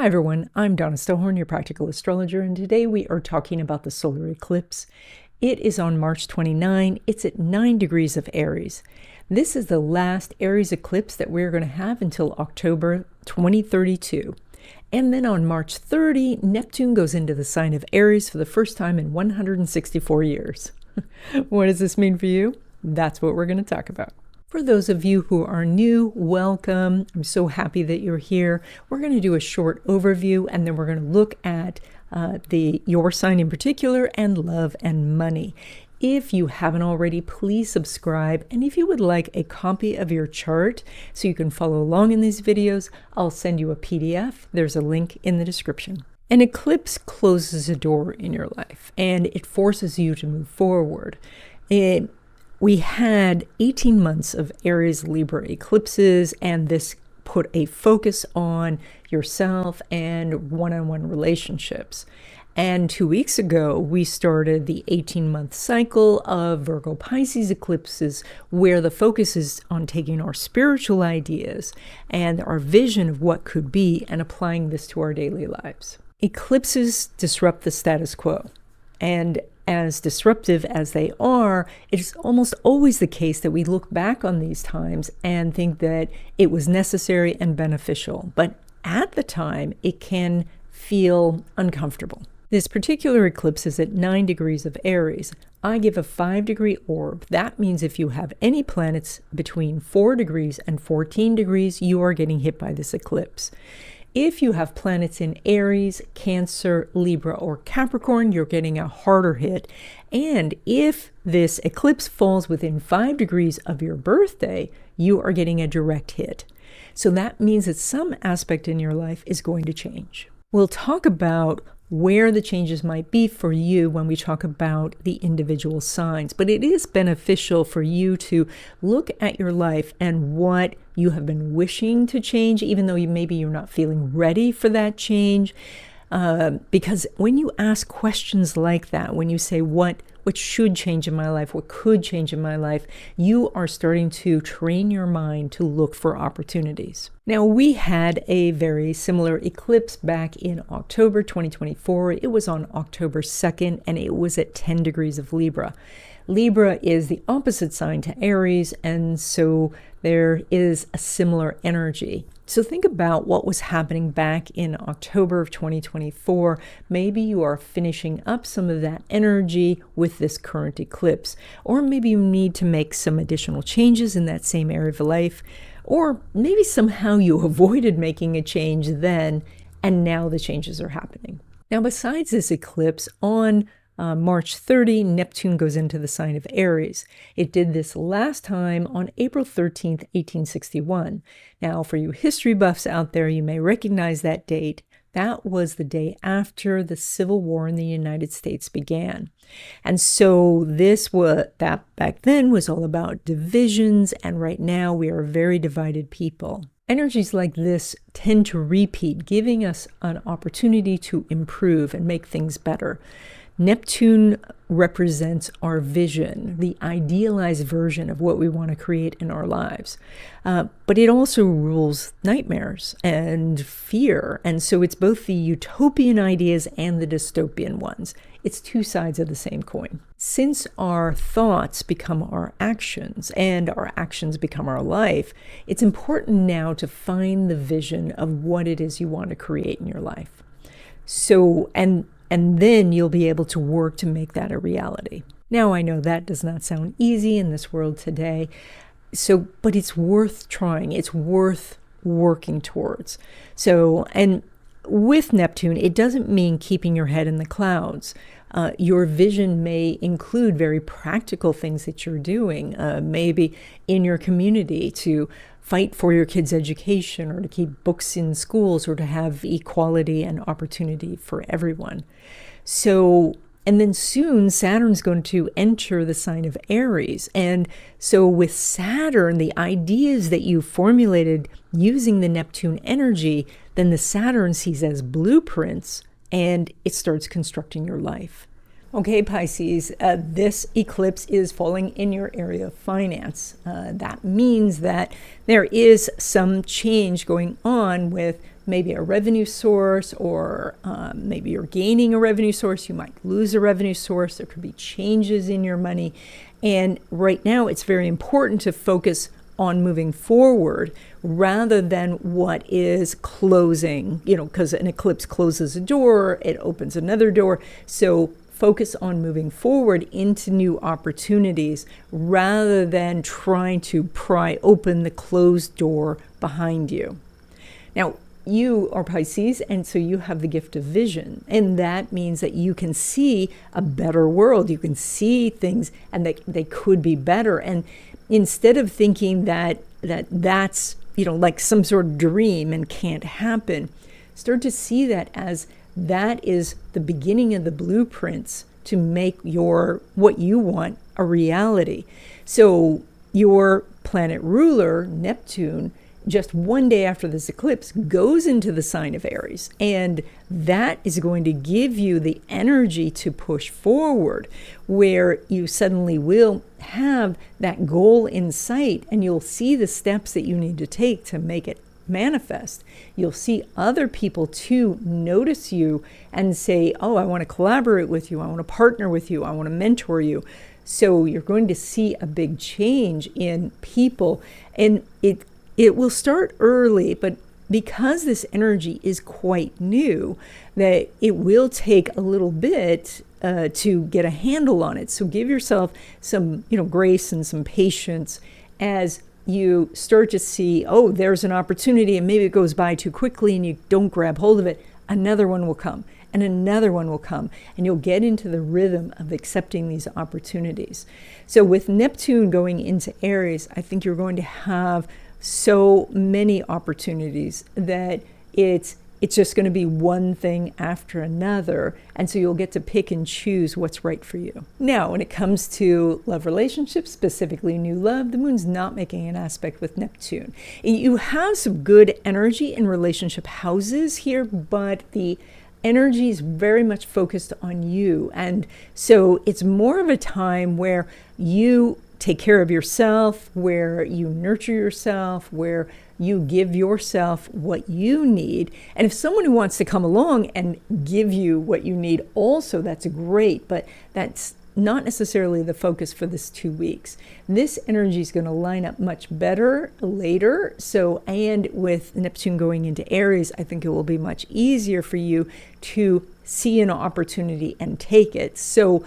Hi everyone, I'm Donna Stellhorn, your practical astrologer, and today we are talking about the solar eclipse. It is on March 29. It's at 9 degrees of Aries. This is the last Aries eclipse that we're going to have until October 2032. And then on March 30, Neptune goes into the sign of Aries for the first time in 164 years. What does this mean for you? That's what we're going to talk about. For those of you who are new, welcome. I'm so happy that you're here. We're going to do a short overview, and then we're going to look at your sign in particular and love and money. If you haven't already, please subscribe. And if you would like a copy of your chart so you can follow along in these videos, I'll send you a PDF. There's a link in the description. An eclipse closes a door in your life, and it forces you to move forward. We had 18 months of Aries Libra eclipses, and this put a focus on yourself and one-on-one relationships. And 2 weeks ago, we started the 18-month cycle of Virgo Pisces eclipses, where the focus is on taking our spiritual ideas and our vision of what could be and applying this to our daily lives. Eclipses disrupt the status quo. And as disruptive as they are, it is almost always the case that we look back on these times and think that it was necessary and beneficial. But at the time, it can feel uncomfortable. This particular eclipse is at 9 degrees of Aries. I give a 5-degree orb. That means if you have any planets between 4 degrees and 14 degrees, you are getting hit by this eclipse. If you have planets in Aries, Cancer, Libra, or Capricorn, you're getting a harder hit. And if this eclipse falls within 5 degrees of your birthday, you are getting a direct hit. So that means that some aspect in your life is going to change. We'll talk about where the changes might be for you when we talk about the individual signs. But it is beneficial for you to look at your life and what you have been wishing to change, even though maybe you're not feeling ready for that change. Because when you ask questions like that, when you say what should change in my life, what could change in my life, you are starting to train your mind to look for opportunities. Now, we had a very similar eclipse back in October 2024. It was on October 2nd, and it was at 10 degrees of Libra. Libra is the opposite sign to Aries, and so there is a similar energy. So think about what was happening back in October of 2024. Maybe you are finishing up some of that energy with this current eclipse, or maybe you need to make some additional changes in that same area of life, or maybe somehow you avoided making a change then, and now the changes are happening. Now, besides this eclipse, on March 30, Neptune goes into the sign of Aries. It did this last time on April 13th, 1861. Now, for you history buffs out there, you may recognize that date. That was the day after the Civil War in the United States began. And so that back then was all about divisions, and right now we are a very divided people. Energies like this tend to repeat, giving us an opportunity to improve and make things better. Neptune represents our vision, the idealized version of what we want to create in our lives. But it also rules nightmares and fear. And so it's both the utopian ideas and the dystopian ones. It's two sides of the same coin. Since our thoughts become our actions and our actions become our life, it's important now to find the vision of what it is you want to create in your life. And then you'll be able to work to make that a reality. Now, I know that does not sound easy in this world today, but it's worth trying. It's worth working towards. And with Neptune, it doesn't mean keeping your head in the clouds. Your vision may include very practical things that you're doing, maybe in your community to fight for your kids' education, or to keep books in schools, or to have equality and opportunity for everyone. And then soon Saturn's going to enter the sign of Aries. And so with Saturn, the ideas that you formulated using the Neptune energy, then the Saturn sees as blueprints, and it starts constructing your life. Okay, Pisces, this eclipse is falling in your area of finance. That means that there is some change going on with maybe a revenue source, or maybe you're gaining a revenue source. You might lose a revenue source. There could be changes in your money. And right now, it's very important to focus on moving forward rather than what is closing, because an eclipse closes a door, it opens another door. So focus on moving forward into new opportunities rather than trying to pry open the closed door behind you. Now, you are Pisces, and so you have the gift of vision, and that means that you can see a better world. You can see things and that they could be better. And instead of thinking that's like some sort of dream and can't happen, start to see that as that is the beginning of the blueprints to make what you want a reality. So your planet ruler, Neptune, just one day after this eclipse, goes into the sign of Aries. And that is going to give you the energy to push forward, where you suddenly will have that goal in sight, and you'll see the steps that you need to take to make it manifest. You'll see other people too notice you and say, oh, I want to collaborate with you. I want to partner with you. I want to mentor you. So you're going to see a big change in people, and it will start early, but because this energy is quite new, that it will take a little bit to get a handle on it. So give yourself some, grace and some patience as you start to see, oh, there's an opportunity, and maybe it goes by too quickly and you don't grab hold of it. Another one will come, and another one will come, and you'll get into the rhythm of accepting these opportunities. So with Neptune going into Aries, I think you're going to have so many opportunities that it's just going to be one thing after another, and so you'll get to pick and choose what's right for you. Now, when it comes to love relationships, specifically new love, the moon's not making an aspect with Neptune. You have some good energy in relationship houses here, but the energy is very much focused on you, and so it's more of a time where you take care of yourself, where you nurture yourself, where you give yourself what you need. And if someone who wants to come along and give you what you need also, that's great, but that's not necessarily the focus for this 2 weeks. This energy is going to line up much better later. So, and with Neptune going into Aries, I think it will be much easier for you to see an opportunity and take it. So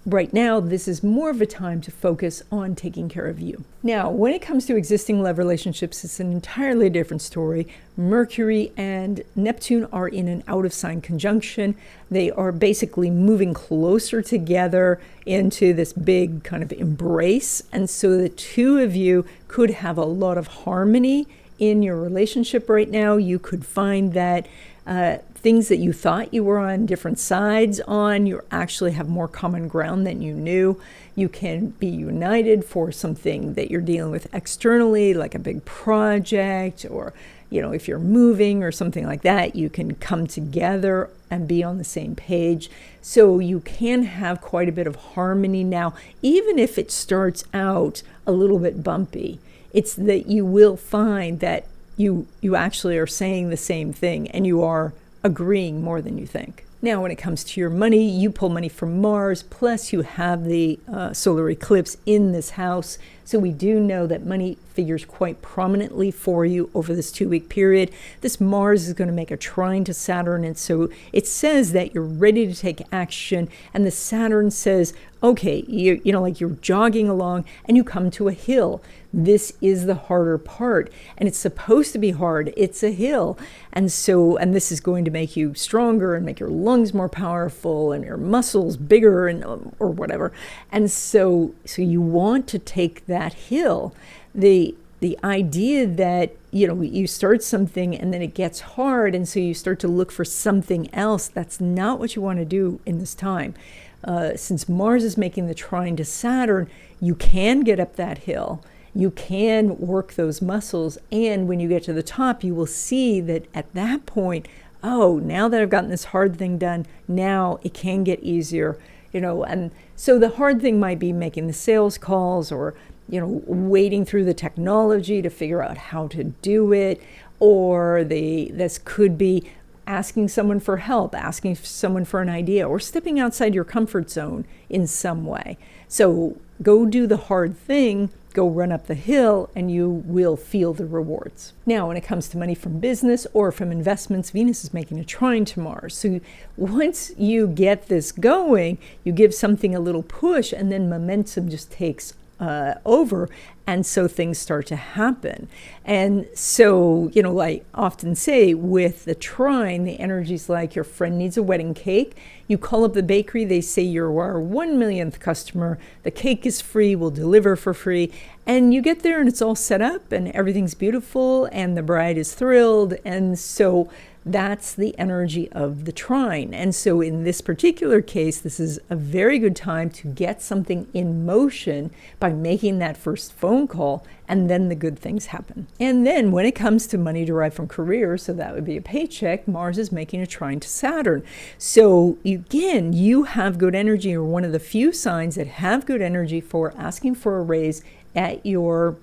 right now, this is more of a time to focus on taking care of you. Now, when it comes to existing love relationships, it's an entirely different story. Mercury and Neptune are in an out-of-sign conjunction. They are basically moving closer together into this big kind of embrace. And so the two of you could have a lot of harmony in your relationship right now. You could find that things that you thought you were on different sides on, you actually have more common ground than you knew. You can be united for something that you're dealing with externally, like a big project, or if you're moving or something like that, you can come together and be on the same page. So you can have quite a bit of harmony now, even if it starts out a little bit bumpy. It's that you will find that you actually are saying the same thing, and you are agreeing more than you think. Now, when it comes to your money, you pull money from Mars, plus you have the solar eclipse in this house. So we do know that money figures quite prominently for you over this 2-week period. This Mars is going to make a trine to Saturn, and so it says that you're ready to take action. And the Saturn says, okay, like you're jogging along and you come to a hill. This is the harder part, and it's supposed to be hard. It's a hill. And this is going to make you stronger and make your lungs more powerful and your muscles bigger or whatever. And so you want to take that hill. The idea that, you start something and then it gets hard, and so you start to look for something else, that's not what you want to do in this time. Since Mars is making the trine to Saturn, you can get up that hill. You can work those muscles, and when you get to the top, you will see that at that point, oh, now that I've gotten this hard thing done, now it can get easier, and so the hard thing might be making the sales calls, or wading through the technology to figure out how to do it, or this could be asking someone for help, asking someone for an idea, or stepping outside your comfort zone in some way. So go do the hard thing, go run up the hill, and you will feel the rewards. Now, when it comes to money from business or from investments, Venus is making a trine to Mars. So once you get this going, you give something a little push, and then momentum just takes over, and so things start to happen. And so, I often say with the trine, the energy's like your friend needs a wedding cake. You call up the bakery, they say you're our 1 millionth customer, the cake is free, we'll deliver for free, and you get there and it's all set up and everything's beautiful and the bride is thrilled. And so that's the energy of the trine. And so in this particular case, this is a very good time to get something in motion by making that first phone call, and then the good things happen. And then when it comes to money derived from career, so that would be a paycheck, Mars is making a trine to Saturn. So again, you have good energy, or one of the few signs that have good energy for asking for a raise at your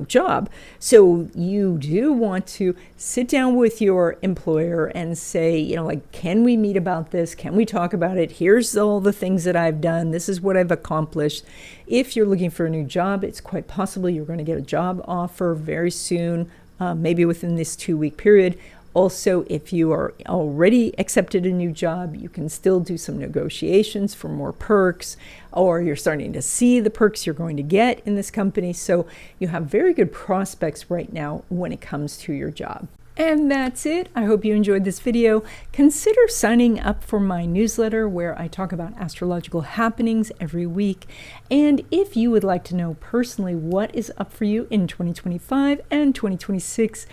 job. So you do want to sit down with your employer and say, can we meet about this? Can we talk about it? Here's all the things that I've done. This is what I've accomplished. If you're looking for a new job, it's quite possible you're going to get a job offer very soon, maybe within this 2-week period. Also, if you are already accepted a new job, you can still do some negotiations for more perks, or you're starting to see the perks you're going to get in this company. So you have very good prospects right now when it comes to your job. And that's it. I hope you enjoyed this video. Consider signing up for my newsletter where I talk about astrological happenings every week. And if you would like to know personally what is up for you in 2025 and 2026,